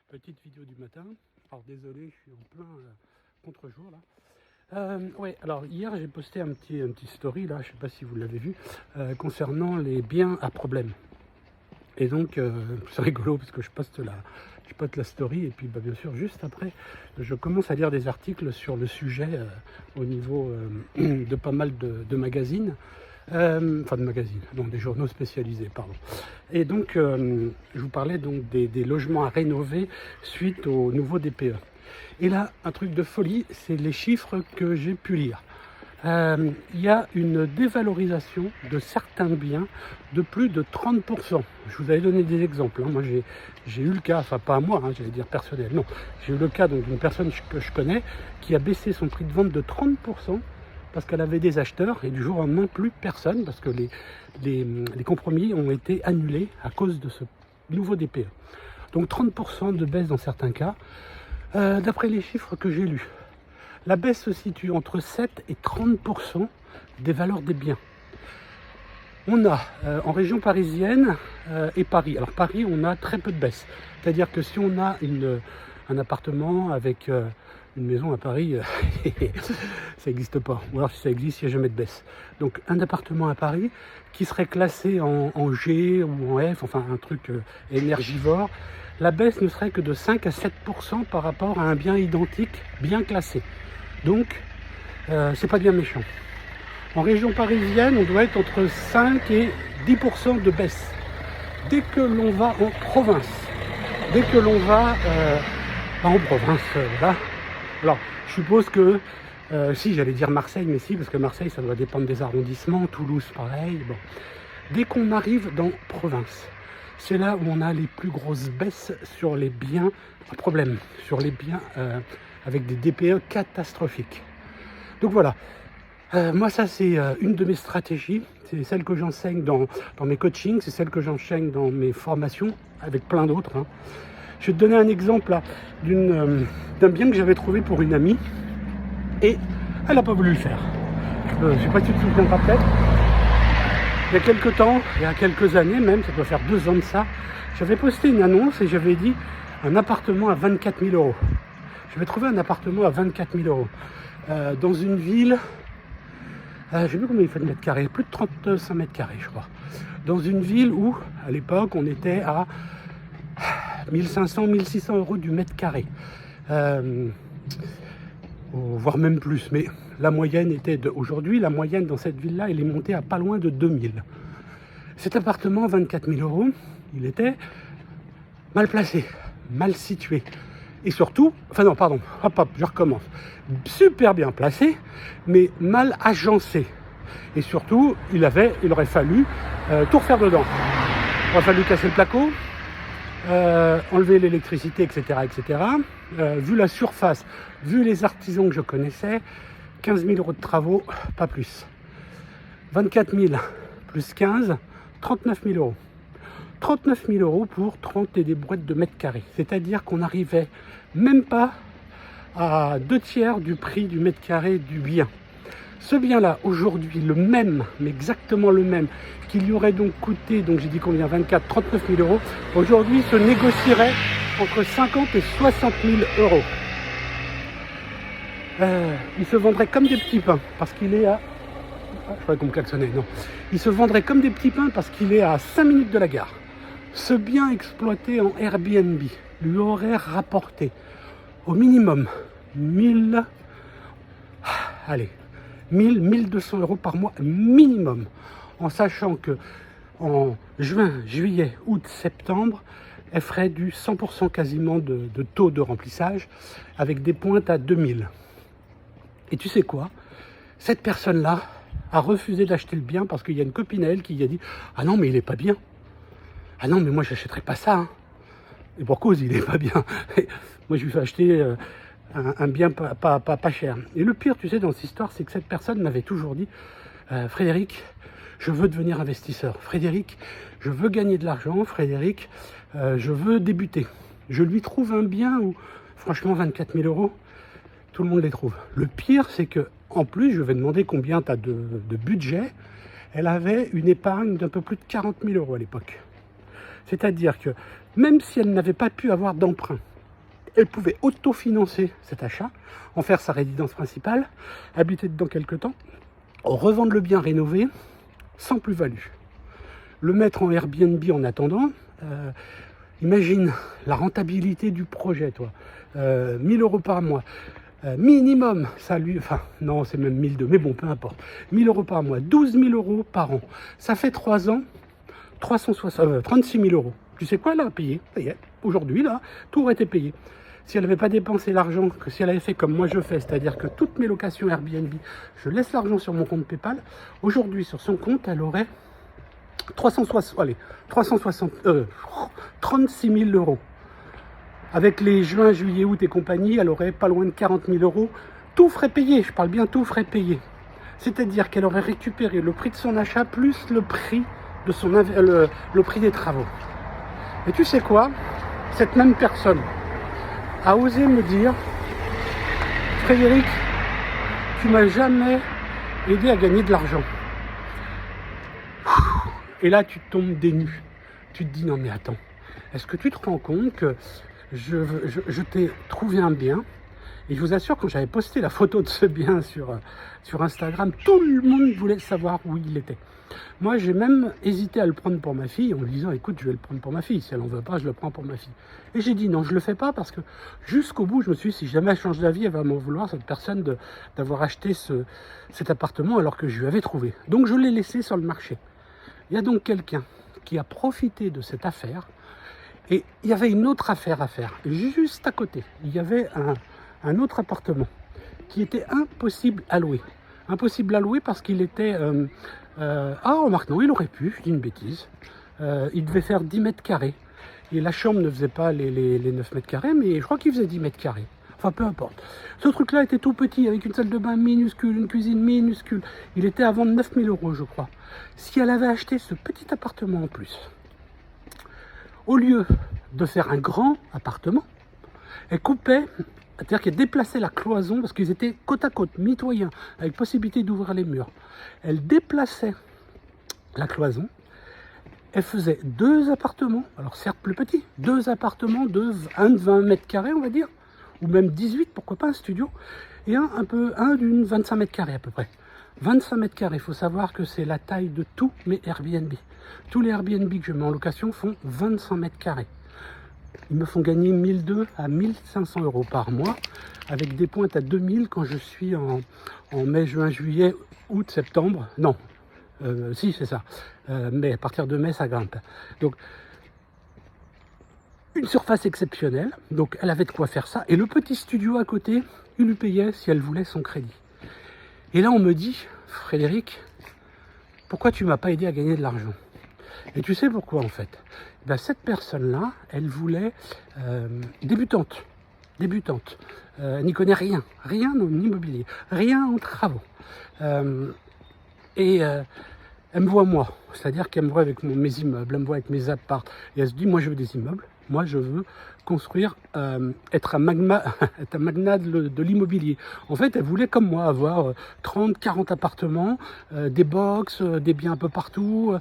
Petite vidéo du matin. Alors désolé, je suis en plein contre-jour là. Ouais, alors hier j'ai posté un petit story là, je sais pas si vous l'avez vu, concernant les biens à problème. Et donc c'est rigolo parce que je poste la story et puis bien sûr juste après je commence à lire des articles sur le sujet au niveau de pas mal de magazines. Enfin de magazines, donc des journaux spécialisés, pardon. Et donc, je vous parlais donc des logements à rénover suite au nouveau DPE. Et là, un truc de folie, c'est les chiffres que j'ai pu lire. Il y a une dévalorisation de certains biens de plus de 30%. Je vous avais donné des exemples. Hein. Moi, j'ai eu le cas, enfin pas à moi, hein, j'allais dire personnel, non. J'ai eu le cas d'une personne que je connais qui a baissé son prix de vente de 30%. Parce qu'elle avait des acheteurs et du jour au lendemain plus personne parce que les compromis ont été annulés à cause de ce nouveau DPE. Donc 30% de baisse dans certains cas. D'après les chiffres que j'ai lus, la baisse se situe entre 7 et 30% des valeurs des biens. On a en région parisienne et Paris. Alors Paris, on a très peu de baisse. C'est-à-dire que si on a un appartement avec une maison à Paris, ça n'existe pas. Ou alors si ça existe, il n'y a jamais de baisse. Donc un appartement à Paris qui serait classé en G ou en F, enfin un truc énergivore, la baisse ne serait que de 5 à 7% par rapport à un bien identique, bien classé. Donc, c'est pas bien méchant. En région parisienne, on doit être entre 5 et 10% de baisse. Dès que l'on va en province, dès que l'on va en province, voilà. Alors, je suppose que, si j'allais dire Marseille, mais si, parce que Marseille, ça doit dépendre des arrondissements, Toulouse, pareil. Bon. Dès qu'on arrive dans province, c'est là où on a les plus grosses baisses sur les biens à problème, sur les biens avec des DPE catastrophiques. Donc voilà. Moi, ça, c'est une de mes stratégies. C'est celle que j'enseigne dans mes coachings, c'est celle que j'enseigne dans mes formations, avec plein d'autres. Hein. Je vais te donner un exemple là, d'un bien que j'avais trouvé pour une amie, et elle n'a pas voulu le faire. Je ne sais pas si tu te souviendras peut-être. Il y a quelques temps, il y a quelques années même, ça doit faire 2 ans de ça, j'avais posté une annonce et j'avais dit un appartement à 24 000 euros. J'avais trouvé un appartement à 24 000 euros dans une ville. Je ne sais plus combien il fait de mètres carrés, plus de 35 mètres carrés, je crois. Dans une ville où, à l'époque, on était à 1500, 1600 euros du mètre carré. Voire même plus. Mais la moyenne était aujourd'hui, la moyenne dans cette ville-là, elle est montée à pas loin de 2000. Cet appartement, 24 000 euros, il était mal placé, mal situé. Et surtout, enfin non, pardon, hop, je recommence. Super bien placé, mais mal agencé. Et surtout, il aurait fallu tout refaire dedans. Il aurait fallu casser le placo, enlever l'électricité, etc., etc. Vu la surface, vu les artisans que je connaissais, 15 000 euros de travaux, pas plus. 24 000 plus 15, 39 000 euros. 39 000 euros pour 30 et des brouettes de mètres carrés. C'est-à-dire qu'on n'arrivait même pas à 2/3 du prix du mètre carré du bien. Ce bien-là, aujourd'hui, le même, mais exactement le même, qu'il lui aurait donc coûté, donc j'ai dit combien, 39 000 euros, aujourd'hui se négocierait entre 50 et 60 000 euros. Il se vendrait comme des petits pains, parce qu'il est à... Ah, je croyais qu'on me klaxonnait, non. Il se vendrait comme des petits pains parce qu'il est à 5 minutes de la gare. Ce bien exploité en Airbnb lui aurait rapporté au minimum 1000... Allez, 1200 euros par mois minimum, en sachant que en juin, juillet, août, septembre, elle ferait du 100% quasiment de taux de remplissage avec des pointes à 2000. Et tu sais quoi? Cette personne-là a refusé d'acheter le bien parce qu'il y a une copine à elle qui lui a dit « Ah non, mais il est pas bien. Ah non, mais moi, j'achèterais pas ça. Hein. » Et pour cause, il est pas bien. Moi, je lui fais acheter... un bien pas cher. Et le pire, tu sais, dans cette histoire, c'est que cette personne m'avait toujours dit Frédéric, je veux devenir investisseur. Frédéric, je veux gagner de l'argent. Frédéric, je veux débuter. Je lui trouve un bien où, franchement, 24 000 euros, tout le monde les trouve. Le pire, c'est que en plus, je vais demander combien tu as de budget. Elle avait une épargne d'un peu plus de 40 000 euros à l'époque. C'est-à-dire que même si elle n'avait pas pu avoir d'emprunt, Elle pouvait autofinancer cet achat, en faire sa résidence principale, habiter dedans quelques temps, revendre le bien rénové, sans plus-value. Le mettre en Airbnb en attendant, imagine la rentabilité du projet, toi. 1000 euros par mois. Minimum, ça lui... Enfin, non, c'est même 1002, mais bon, peu importe. 1000 euros par mois, 12 000 euros par an. Ça fait 3 ans, 36 000 euros. Tu sais quoi, là, payer. Ça y est, aujourd'hui, là, tout aurait été payé. Si elle n'avait pas dépensé l'argent, que si elle avait fait comme moi je fais, c'est-à-dire que toutes mes locations Airbnb, je laisse l'argent sur mon compte PayPal, aujourd'hui, sur son compte, elle aurait 36 000 euros. Avec les juin, juillet, août et compagnie, elle aurait pas loin de 40 000 euros. Tout frais payé, je parle bien tout frais payé. C'est-à-dire qu'elle aurait récupéré le prix de son achat plus le prix, de le prix des travaux. Et tu sais quoi? Cette même personne a osé me dire, Frédéric, tu m'as jamais aidé à gagner de l'argent. Et là, tu tombes des nues. Tu te dis, non mais attends, est-ce que tu te rends compte que je t'ai trouvé un bien, et je vous assure, quand j'avais posté la photo de ce bien sur Instagram, tout le monde voulait savoir où il était. Moi, j'ai même hésité à le prendre pour ma fille, en lui disant, écoute, je vais le prendre pour ma fille, si elle n'en veut pas, je le prends pour ma fille. Et j'ai dit, non, je le fais pas, parce que jusqu'au bout, je me suis dit, si jamais elle change d'avis, elle va m'en vouloir, cette personne, d'avoir acheté cet appartement alors que je lui avais trouvé. Donc, je l'ai laissé sur le marché. Il y a donc quelqu'un qui a profité de cette affaire. Et il y avait une autre affaire à faire, juste à côté. Il y avait un autre appartement qui était impossible à louer. Impossible à louer parce qu'il était... remarque, non, il aurait pu, je dis une bêtise. Il devait faire 10 mètres carrés. Et la chambre ne faisait pas les 9 mètres carrés, mais je crois qu'il faisait 10 mètres carrés. Enfin, peu importe. Ce truc-là était tout petit, avec une salle de bain minuscule, une cuisine minuscule. Il était à vendre 9 000 euros, je crois. Si elle avait acheté ce petit appartement en plus, au lieu de faire un grand appartement, elle coupait, c'est-à-dire qu'elle déplaçait la cloison, parce qu'ils étaient côte à côte, mitoyens, avec possibilité d'ouvrir les murs. Elle déplaçait la cloison, elle faisait 2 appartements, alors certes plus petits, 2 appartements de 20 mètres carrés, on va dire, ou même 18, pourquoi pas un studio, et un d'une 25 mètres carrés à peu près. 25 mètres carrés, il faut savoir que c'est la taille de tous mes Airbnb. Tous les Airbnb que je mets en location font 25 mètres carrés. Ils me font gagner 1200 à 1500 euros par mois, avec des pointes à 2000 quand je suis en mai, juin, juillet, août, septembre. Non, si c'est ça. Mais à partir de mai, ça grimpe. Donc, une surface exceptionnelle. Donc, elle avait de quoi faire ça. Et le petit studio à côté, il lui payait si elle voulait son crédit. Et là, on me dit, Frédéric, pourquoi tu ne m'as pas aidé à gagner de l'argent? Et tu sais pourquoi, en fait? Ben, cette personne-là, elle voulait débutante. Elle n'y connaît rien en immobilier, rien en travaux. Elle me voit moi, c'est-à-dire qu'elle me voit avec mes immeubles, elle me voit avec mes apparts, et elle se dit, moi je veux des immeubles, moi je veux construire, être un magnat de l'immobilier. En fait, elle voulait comme moi avoir 30, 40 appartements, des box, des biens un peu partout.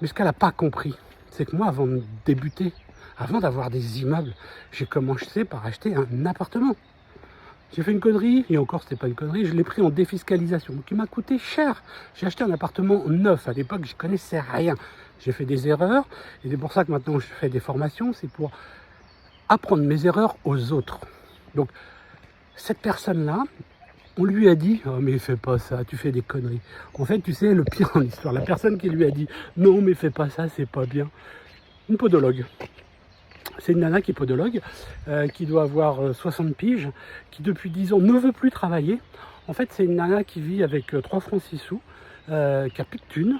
Mais ce qu'elle n'a pas compris, c'est que moi, avant de débuter, avant d'avoir des immeubles, j'ai commencé par acheter un appartement. J'ai fait une connerie, et encore c'était pas une connerie, je l'ai pris en défiscalisation, donc il m'a coûté cher. J'ai acheté un appartement neuf, à l'époque je connaissais rien. J'ai fait des erreurs, et c'est pour ça que maintenant je fais des formations, c'est pour apprendre mes erreurs aux autres. Donc cette personne-là, on lui a dit, oh mais fais pas ça, tu fais des conneries. En fait, tu sais, le pire en histoire, la personne qui lui a dit, non mais fais pas ça, c'est pas bien, une podologue. C'est une nana qui est podologue, qui doit avoir 60 piges, qui depuis 10 ans ne veut plus travailler. En fait, c'est une nana qui vit avec 3 francs 6 sous, qui a plus de thunes,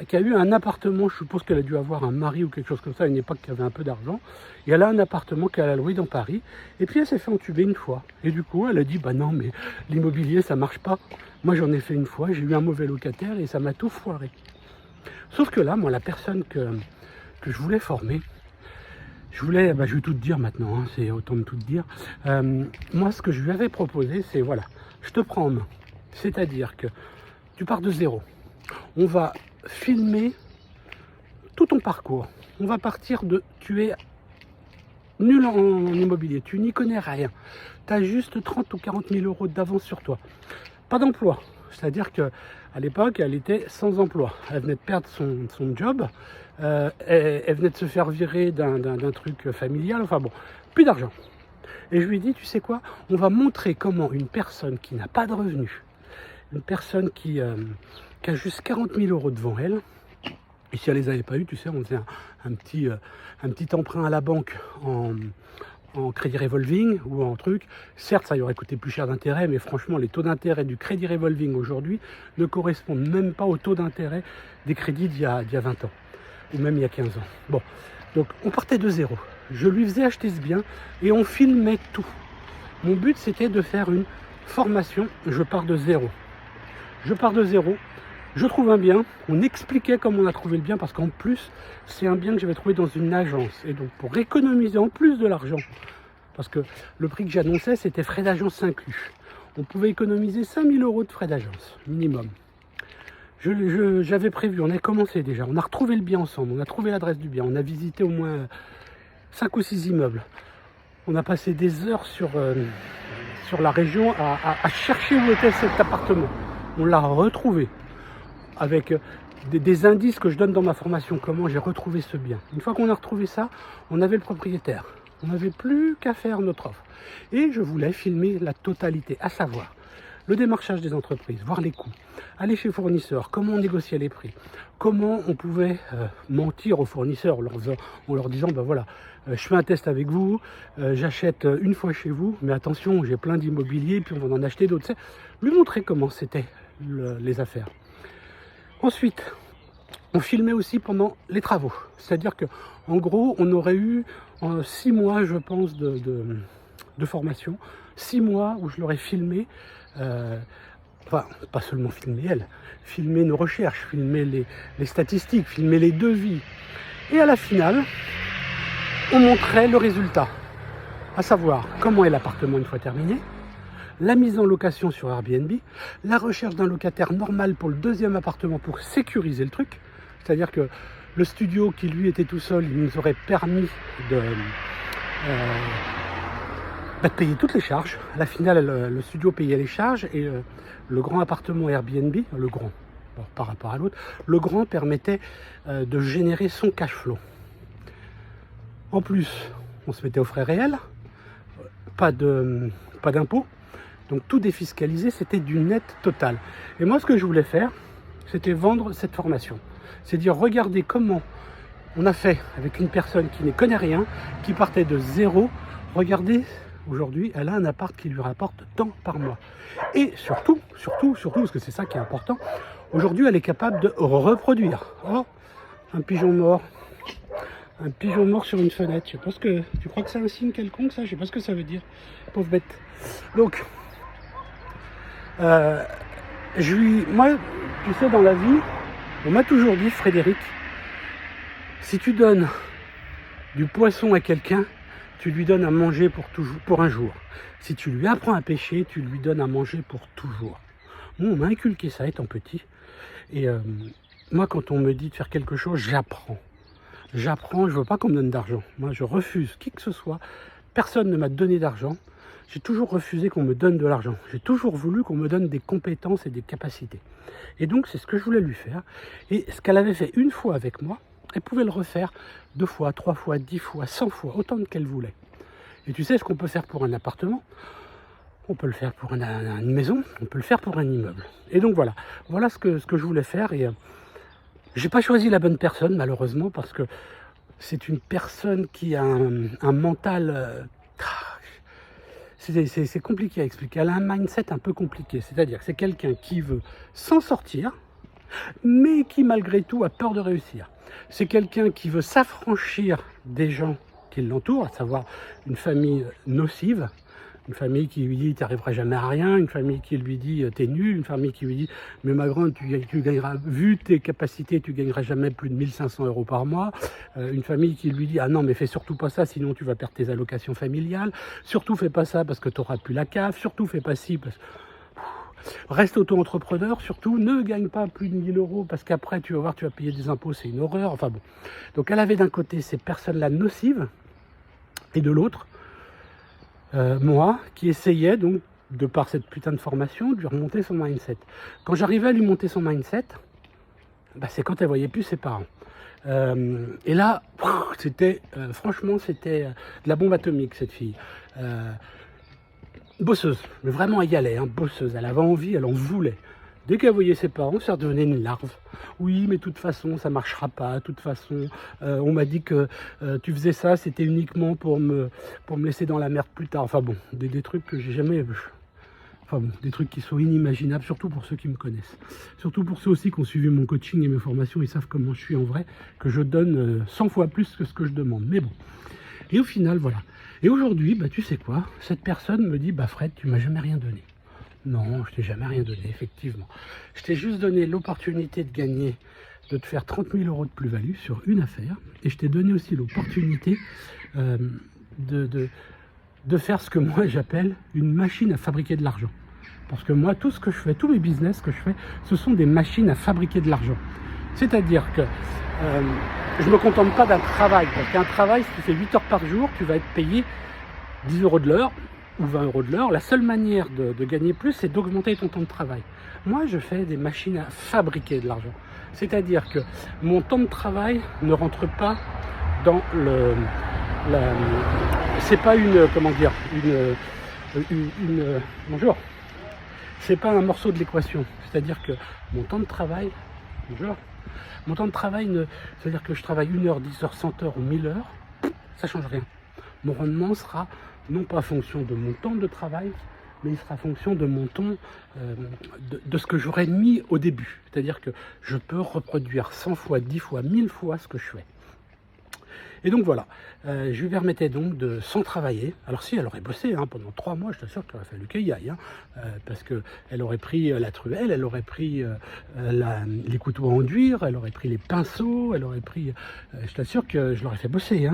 qui a eu un appartement, je suppose qu'elle a dû avoir un mari ou quelque chose comme ça, à une époque qui avait un peu d'argent, et elle a un appartement qu'elle a loué dans Paris, et puis elle s'est fait entuber une fois. Et du coup, elle a dit, bah non, mais l'immobilier, ça marche pas. Moi, j'en ai fait une fois, j'ai eu un mauvais locataire, et ça m'a tout foiré. Sauf que là, moi, la personne que je voulais former, je vais tout te dire maintenant, hein, c'est autant de tout te dire. Moi, ce que je lui avais proposé, c'est voilà, je te prends en main. C'est-à-dire que tu pars de zéro. On va filmer tout ton parcours. On va partir de tu es nul en immobilier, tu n'y connais rien, tu as juste 30 ou 40 000 euros d'avance sur toi, pas d'emploi, c'est-à-dire qu'à l'époque, elle était sans emploi, elle venait de perdre son job, elle venait de se faire virer d'un truc familial, enfin bon, plus d'argent. Et je lui dis, tu sais quoi, on va montrer comment une personne qui n'a pas de revenus, une personne qui a juste 40 000 euros devant elle, et si elle les avait pas eu, tu sais, on faisait un petit emprunt à la banque en crédit revolving ou en truc. Certes, ça y aurait coûté plus cher d'intérêt, mais franchement, les taux d'intérêt du crédit revolving aujourd'hui ne correspondent même pas au taux d'intérêt des crédits d'il y a 20 ans, ou même il y a 15 ans. Bon, donc on partait de zéro. Je lui faisais acheter ce bien et on filmait tout. Mon but, c'était de faire une formation. Je pars de zéro. Je pars de zéro. Je trouve un bien, on expliquait comment on a trouvé le bien, parce qu'en plus, c'est un bien que j'avais trouvé dans une agence. Et donc, pour économiser en plus de l'argent, parce que le prix que j'annonçais, c'était frais d'agence inclus. On pouvait économiser 5 000 euros de frais d'agence, minimum. J'avais prévu, on a commencé déjà, on a retrouvé le bien ensemble, on a trouvé l'adresse du bien, on a visité au moins 5 ou 6 immeubles. On a passé des heures sur la région à chercher où était cet appartement. On l'a retrouvé, avec des indices que je donne dans ma formation, comment j'ai retrouvé ce bien. Une fois qu'on a retrouvé ça, on avait le propriétaire. On n'avait plus qu'à faire notre offre. Et je voulais filmer la totalité, à savoir le démarchage des entreprises, voir les coûts, aller chez les fournisseurs, comment on négociait les prix, comment on pouvait mentir aux fournisseurs en leur disant, ben voilà, je fais un test avec vous, j'achète une fois chez vous, mais attention, j'ai plein d'immobilier, puis on va en acheter d'autres. Lui montrer comment c'était les affaires. Ensuite, on filmait aussi pendant les travaux. C'est-à-dire qu'en gros, on aurait eu 6 mois, je pense, de formation. 6 mois où je l'aurais filmé, enfin, pas seulement filmé elle, filmer nos recherches, filmer les statistiques, filmer les devis. Et à la finale, on montrait le résultat. À savoir, comment est l'appartement une fois terminé, la mise en location sur Airbnb, la recherche d'un locataire normal pour le deuxième appartement pour sécuriser le truc. C'est-à-dire que le studio qui lui était tout seul, il nous aurait permis de payer toutes les charges. À la finale, le studio payait les charges et le grand appartement Airbnb, le grand, bon, par rapport à l'autre, le grand permettait de générer son cash flow. En plus, on se mettait aux frais réels, pas d'impôts. Donc tout défiscalisé, c'était du net total. Et moi, ce que je voulais faire, c'était vendre cette formation. C'est dire, regardez comment on a fait avec une personne qui ne connaît rien, qui partait de zéro. Regardez, aujourd'hui, elle a un appart qui lui rapporte tant par mois. Et surtout, parce que c'est ça qui est important, aujourd'hui, elle est capable de reproduire. Oh, un pigeon mort. Un pigeon mort sur une fenêtre. Je sais pas ce que... Tu crois que c'est un signe quelconque, ça? Je sais pas ce que ça veut dire. Pauvre bête. Donc... moi, tu sais, dans la vie, on m'a toujours dit, Frédéric, si tu donnes du poisson à quelqu'un, tu lui donnes à manger pour un jour. Si tu lui apprends à pêcher, tu lui donnes à manger pour toujours. Moi, on m'a inculqué ça étant petit. Et moi, quand on me dit de faire quelque chose, j'apprends. J'apprends, je veux pas qu'on me donne d'argent. Moi, je refuse qui que ce soit. Personne ne m'a donné d'argent. J'ai toujours refusé qu'on me donne de l'argent. J'ai toujours voulu qu'on me donne des compétences et des capacités. Et donc, c'est ce que je voulais lui faire. Et ce qu'elle avait fait une fois avec moi, elle pouvait le refaire 2 fois, 3 fois, 10 fois, 100 fois, autant qu'elle voulait. Et tu sais ce qu'on peut faire pour un appartement? On peut le faire pour une maison, on peut le faire pour un immeuble. Et donc voilà, voilà ce que je voulais faire. Et j'ai pas choisi la bonne personne, malheureusement, parce que c'est une personne qui a un mental... c'est compliqué à expliquer. Elle a un mindset un peu compliqué. C'est-à-dire que c'est quelqu'un qui veut s'en sortir, mais qui malgré tout a peur de réussir. C'est quelqu'un qui veut s'affranchir des gens qui l'entourent, à savoir une famille nocive, une famille qui lui dit tu n'arriveras jamais à rien, une famille qui lui dit t'es nul, une famille qui lui dit mais ma grande tu gagneras, vu tes capacités tu gagneras jamais plus de 1500 € par mois, une famille qui lui dit ah non mais fais surtout pas ça sinon tu vas perdre tes allocations familiales, surtout fais pas ça parce que tu n'auras plus la CAF, surtout fais pas ci parce que... Reste auto-entrepreneur, surtout ne gagne pas plus de 1000 € parce qu'après tu vas voir tu vas payer des impôts, c'est une horreur, enfin bon. Donc elle avait d'un côté ces personnes-là nocives Et de l'autre, moi qui essayais donc, de par cette putain de formation, de lui remonter son mindset. Quand j'arrivais à lui monter son mindset, bah, c'est quand elle voyait plus ses parents. Et là, c'était, franchement, c'était de la bombe atomique, cette fille. Bosseuse, mais vraiment elle y allait, hein, bosseuse, elle avait envie, elle en voulait. Dès qu'elle voyait ses parents, ça redevenait une larve. Oui, mais de toute façon, ça marchera pas. De toute façon, on m'a dit que tu faisais ça, c'était uniquement pour me laisser dans la merde plus tard. Enfin bon, des trucs que j'ai jamais... Enfin bon, des trucs qui sont inimaginables, surtout pour ceux qui me connaissent. Surtout pour ceux aussi qui ont suivi mon coaching et mes formations, ils savent comment je suis en vrai, que je donne 100 fois plus que ce que je demande. Mais bon. Et au final, voilà. Et aujourd'hui, bah, tu sais quoi, cette personne me dit, bah Fred, tu m'as jamais rien donné. Non, je t'ai jamais rien donné, effectivement. Je t'ai juste donné l'opportunité de gagner, de te faire 30 000 € de plus-value sur une affaire. Et je t'ai donné aussi l'opportunité de faire ce que moi j'appelle une machine à fabriquer de l'argent. Parce que moi, tout ce que je fais, tous mes business que je fais, ce sont des machines à fabriquer de l'argent. C'est-à-dire que je ne me contente pas d'un travail. Parce qu'un travail, si tu fais 8 heures par jour, tu vas être payé 10 € de l'heure ou 20 € de l'heure. La seule manière de gagner plus, c'est d'augmenter ton temps de travail. Moi, je fais des machines à fabriquer de l'argent. C'est-à-dire que mon temps de travail ne rentre pas dans c'est pas une, comment dire, bonjour, c'est pas un morceau de l'équation. C'est-à-dire que mon temps de travail, bonjour, mon temps de travail, c'est-à-dire que je travaille 1 heure, 10 heures, 100 heures ou 1000 heures, ça change rien. Mon rendement sera non pas en fonction de mon temps de travail, mais il sera en fonction de mon temps, de ce que j'aurais mis au début. C'est-à-dire que je peux reproduire 100 fois, 10 fois, 1000 fois ce que je fais. Et donc voilà, je lui permettais donc de sans travailler. Alors si, elle aurait bossé pendant 3 mois, je t'assure qu'il aurait fallu qu'elle y aille. Parce qu'elle aurait pris la truelle, elle aurait pris les couteaux à enduire, elle aurait pris les pinceaux, elle aurait pris... je t'assure que je l'aurais fait bosser.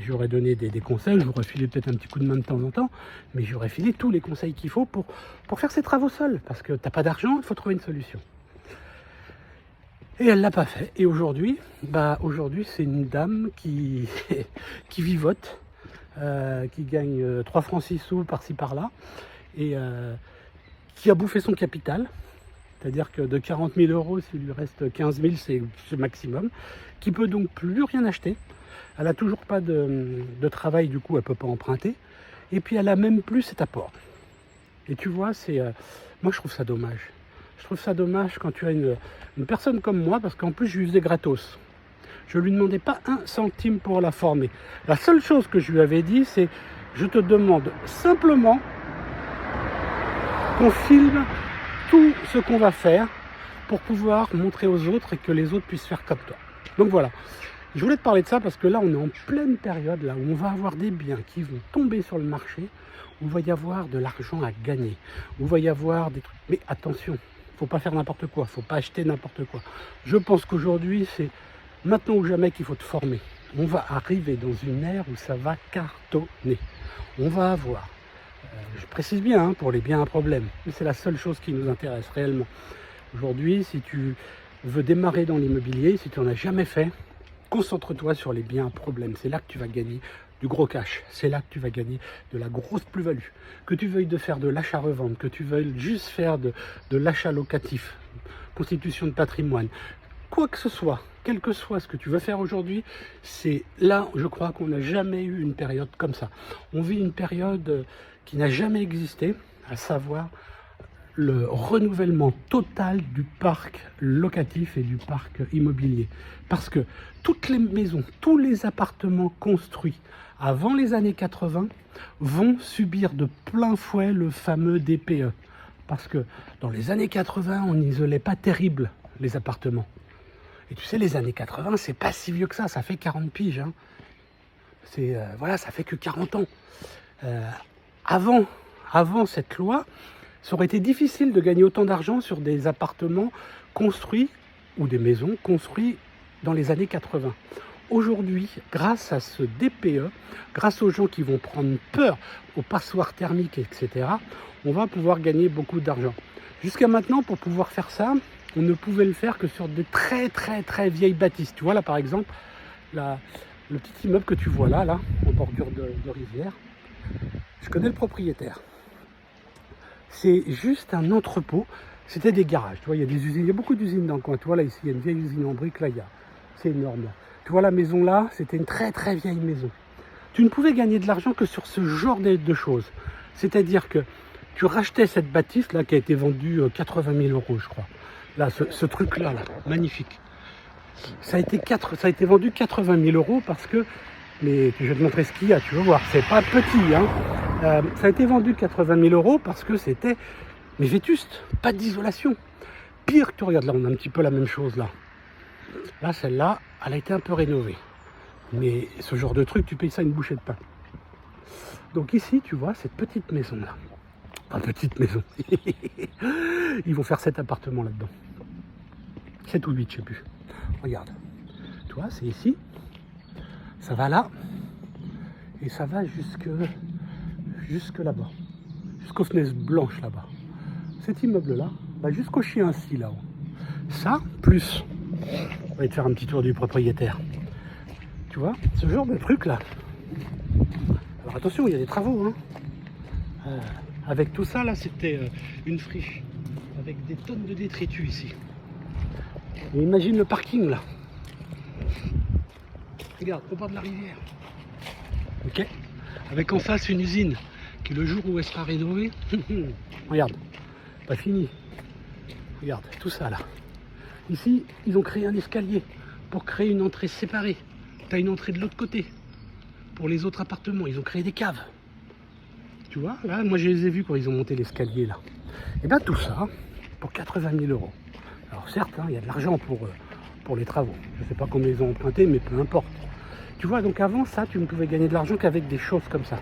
J'aurais donné des conseils, j'aurais filé peut-être un petit coup de main de temps en temps, mais j'aurais filé tous les conseils qu'il faut pour faire ses travaux seul. Parce que t'as pas d'argent, il faut trouver une solution. Et elle ne l'a pas fait. Et aujourd'hui, c'est une dame qui vivote, qui gagne 3 francs 6 sous par-ci par-là, et qui a bouffé son capital. C'est-à-dire que de 40 000 €, s'il lui reste 15 000, c'est le maximum, qui peut donc plus rien acheter. Elle n'a toujours pas de travail, du coup, elle ne peut pas emprunter. Et puis, elle n'a même plus cet apport. Et tu vois, moi, je trouve ça dommage. Je trouve ça dommage quand tu as une personne comme moi, parce qu'en plus je lui faisais gratos. Je ne lui demandais pas 1 centime pour la former. La seule chose que je lui avais dit, c'est je te demande simplement qu'on filme tout ce qu'on va faire pour pouvoir montrer aux autres et que les autres puissent faire comme toi. Donc voilà, je voulais te parler de ça parce que là on est en pleine période là où on va avoir des biens qui vont tomber sur le marché, où il va y avoir de l'argent à gagner, où il va y avoir des trucs. Mais attention, faut pas faire n'importe quoi, faut pas acheter n'importe quoi. Je pense qu'aujourd'hui, c'est maintenant ou jamais qu'il faut te former. On va arriver dans une ère où ça va cartonner. On va avoir, je précise bien, pour les biens à problème, mais c'est la seule chose qui nous intéresse réellement. Aujourd'hui, si tu veux démarrer dans l'immobilier, si tu n'en as jamais fait, concentre-toi sur les biens à problème. C'est là que tu vas gagner du gros cash. C'est là que tu vas gagner de la grosse plus-value. Que tu veuilles de faire de l'achat-revente, que tu veuilles juste faire de l'achat locatif, constitution de patrimoine, quoi que ce soit, quel que soit ce que tu veux faire aujourd'hui, c'est là, je crois qu'on n'a jamais eu une période comme ça. On vit une période qui n'a jamais existé, à savoir le renouvellement total du parc locatif et du parc immobilier. Parce que toutes les maisons, tous les appartements construits avant les années 80 vont subir de plein fouet le fameux DPE. Parce que dans les années 80, on n'isolait pas terrible les appartements. Et tu sais, les années 80, c'est pas si vieux que ça fait 40 piges. Voilà, ça fait que 40 ans. Avant cette loi, ça aurait été difficile de gagner autant d'argent sur des appartements construits ou des maisons construites dans les années 80. Aujourd'hui, grâce à ce DPE, grâce aux gens qui vont prendre peur aux passoires thermiques, etc., on va pouvoir gagner beaucoup d'argent. Jusqu'à maintenant, pour pouvoir faire ça, on ne pouvait le faire que sur des très très très vieilles bâtisses. Tu vois là par exemple, le petit immeuble que tu vois là, en bordure de rivière, je connais le propriétaire. C'est juste un entrepôt. C'était des garages. Tu vois, il y a des usines, il y a beaucoup d'usines dans le coin. Tu vois, là, ici, il y a une vieille usine en briques. Là, c'est énorme. Là. Tu vois, la maison là, c'était une très très vieille maison. Tu ne pouvais gagner de l'argent que sur ce genre de choses. C'est-à-dire que tu rachetais cette bâtisse là qui a été vendue 80 000 euros, je crois. Là, ce truc-là, là, magnifique. Ça a été vendu 80 000 euros parce que, mais je vais te montrer ce qu'il y a, tu vas voir, c'est pas petit, hein. Ça a été vendu 80 000 euros parce que c'était, mais vétuste, pas d'isolation. Pire que tu regardes, là, on a un petit peu la même chose là. Là, celle-là, elle a été un peu rénovée. Mais ce genre de truc, tu payes ça une bouchée de pain. Donc ici, tu vois, cette petite maison-là. Pas petite maison. Ils vont faire 7 appartements là-dedans. 7 ou 8, je sais plus. Regarde. Tu vois, c'est ici. Ça va là. Et ça va jusque là-bas. Jusqu'aux fenêtres blanches là-bas. Cet immeuble-là va jusqu'au chien assis là-haut. Ça, plus. On va te faire un petit tour du propriétaire. Tu vois, ce genre de truc là. Alors attention, il y a des travaux. Hein. Avec tout ça là, c'était une friche. Avec des tonnes de détritus ici. Et imagine le parking là. Regarde, au bord de la rivière. Ok. Avec en face une usine qui le jour où elle sera rénovée. Regarde, pas fini. Regarde, tout ça là. Ici, ils ont créé un escalier pour créer une entrée séparée. Tu as une entrée de l'autre côté. Pour les autres appartements, ils ont créé des caves. Tu vois, là, moi je les ai vus quand ils ont monté l'escalier là. Et bien tout ça, pour 80 000 euros. Alors certes, hein, il y a de l'argent pour les travaux. Je ne sais pas combien ils ont emprunté, mais peu importe. Tu vois, donc avant ça, tu ne pouvais gagner de l'argent qu'avec des choses comme ça.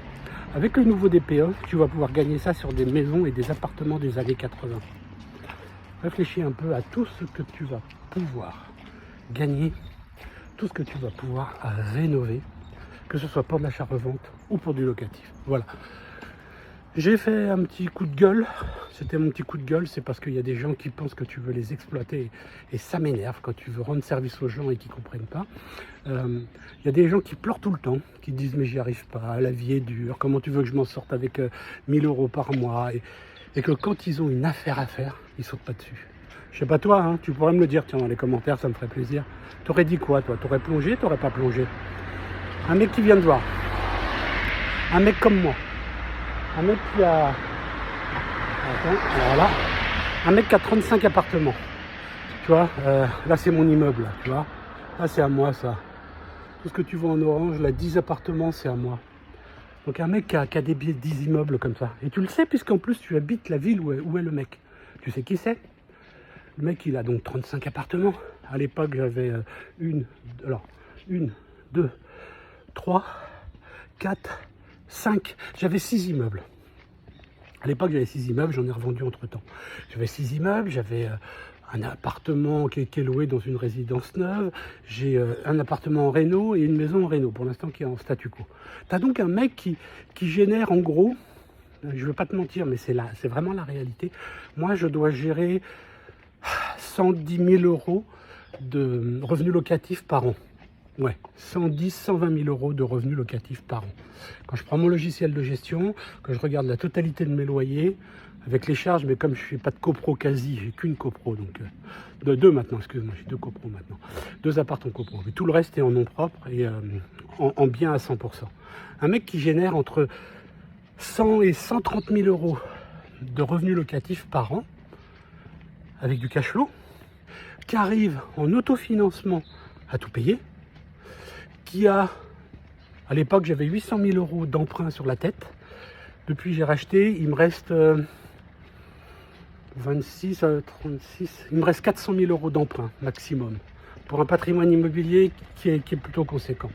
Avec le nouveau DPE, tu vas pouvoir gagner ça sur des maisons et des appartements des années 80. Réfléchis un peu à tout ce que tu vas pouvoir gagner, tout ce que tu vas pouvoir rénover, que ce soit pour de l'achat-revente ou pour du locatif. Voilà. J'ai fait un petit coup de gueule. C'était mon petit coup de gueule, c'est parce qu'il y a des gens qui pensent que tu veux les exploiter et ça m'énerve quand tu veux rendre service aux gens et qui ne comprennent pas. Il y a des gens qui pleurent tout le temps, qui disent mais j'y arrive pas, la vie est dure, comment tu veux que je m'en sorte avec 1000 euros par mois et que quand ils ont une affaire à faire, ils sautent pas dessus. Je sais pas toi, hein, tu pourrais me le dire tiens, dans les commentaires, ça me ferait plaisir. T'aurais dit quoi toi? T'aurais plongé, t'aurais pas plongé? Un mec qui vient de voir, un mec comme moi. Un mec qui a... Attends, voilà. Un mec qui a 35 appartements. Tu vois, là c'est mon immeuble, là, tu vois. Là c'est à moi ça. Tout ce que tu vois en orange, là 10 appartements, c'est à moi. Donc un mec qui a des 10 immeubles comme ça. Et tu le sais puisqu'en plus tu habites la ville où est le mec. Tu sais qui c'est? Le mec il a donc 35 appartements. À l'époque j'avais une, 2, 3, 4... 5, j'avais 6 immeubles. À l'époque, j'avais 6 immeubles, j'en ai revendu entre-temps. J'avais 6 immeubles, j'avais un appartement qui est loué dans une résidence neuve, j'ai un appartement en réno et une maison en réno, pour l'instant qui est en statu quo. Tu as donc un mec qui génère en gros, je ne veux pas te mentir, mais c'est vraiment la réalité. Moi, je dois gérer 110 000 euros de revenus locatifs par an. Ouais, 110, 120 000 euros de revenus locatifs par an. Quand je prends mon logiciel de gestion, que je regarde la totalité de mes loyers, avec les charges, mais comme je ne fais pas de copro quasi, j'ai qu'une copro, donc deux maintenant, excuse-moi, j'ai 2 copros maintenant. 2 apparts en copro, mais tout le reste est en nom propre et en bien à 100%. Un mec qui génère entre 100 et 130 000 euros de revenus locatifs par an, avec du cash flow, qui arrive en autofinancement à tout payer, qui a, à l'époque j'avais 800 000 euros d'emprunt sur la tête, depuis j'ai racheté, il me reste 26, 36, il me reste 400 000 euros d'emprunt maximum, pour un patrimoine immobilier qui est plutôt conséquent.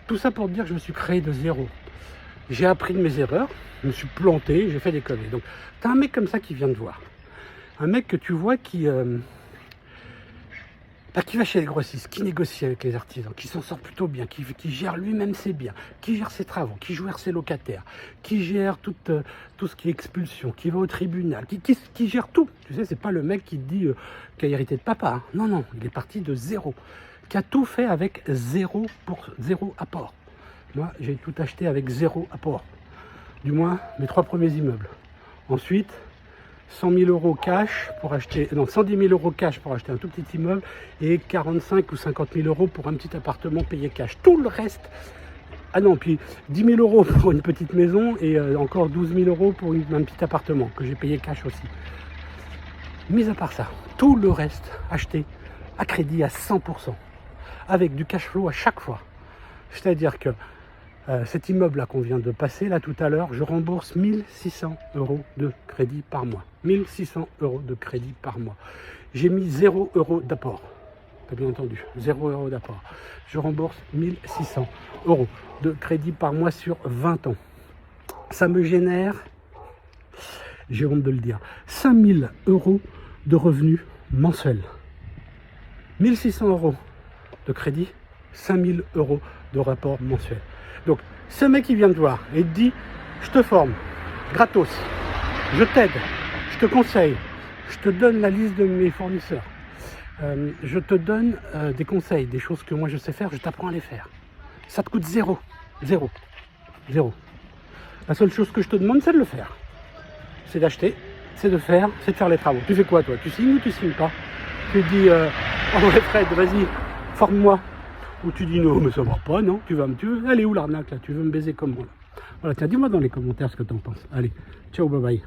Tout ça pour te dire que je me suis créé de zéro. J'ai appris de mes erreurs, je me suis planté, j'ai fait des conneries. Donc tu as un mec comme ça qui vient te voir, un mec que tu vois qui va chez les grossistes, qui négocie avec les artisans, qui s'en sort plutôt bien, qui gère lui-même ses biens, qui gère ses travaux, qui gère ses locataires, qui gère tout ce qui est expulsion, qui va au tribunal, qui gère tout. Tu sais, c'est pas le mec qui te dit qu'il a hérité de papa. Hein. Non, non, il est parti de zéro. qui a tout fait avec zéro apport. Moi, j'ai tout acheté avec zéro apport. Du moins, mes 3 premiers immeubles. Ensuite, 100 000 euros cash pour acheter, non, 110 000 euros cash pour acheter un tout petit immeuble et 45 ou 50 000 euros pour un petit appartement payé cash. Tout le reste, ah non, puis 10 000 euros pour une petite maison et encore 12 000 euros pour un petit appartement que j'ai payé cash aussi. Mis à part ça, tout le reste acheté à crédit à 100%, avec du cash flow à chaque fois. C'est-à-dire que cet immeuble-là qu'on vient de passer, là tout à l'heure, je rembourse 1600 euros de crédit par mois. 1600 euros de crédit par mois. J'ai mis 0 euros d'apport. T'as bien entendu, 0 euros d'apport. Je rembourse 1600 euros de crédit par mois sur 20 ans. Ça me génère, j'ai honte de le dire, 5000 euros de revenus mensuels. 1600 euros de crédit, 5000 euros de rapport mensuel. Donc, ce mec qui vient te voir et te dit, je te forme, gratos, je t'aide, je te conseille, je te donne la liste de mes fournisseurs, je te donne des conseils, des choses que moi je sais faire, je t'apprends à les faire. Ça te coûte zéro. La seule chose que je te demande, c'est de le faire. C'est d'acheter, c'est de faire les travaux. Tu fais quoi toi? Tu signes ou tu signes pas? Tu dis, oh ouais Fred, vas-y, forme-moi. Ou tu dis non, mais ça va pas, non? Tu veux aller où l'arnaque là? Tu veux me baiser comment là? Voilà, tiens, dis-moi dans les commentaires ce que tu en penses. Allez, ciao, bye bye.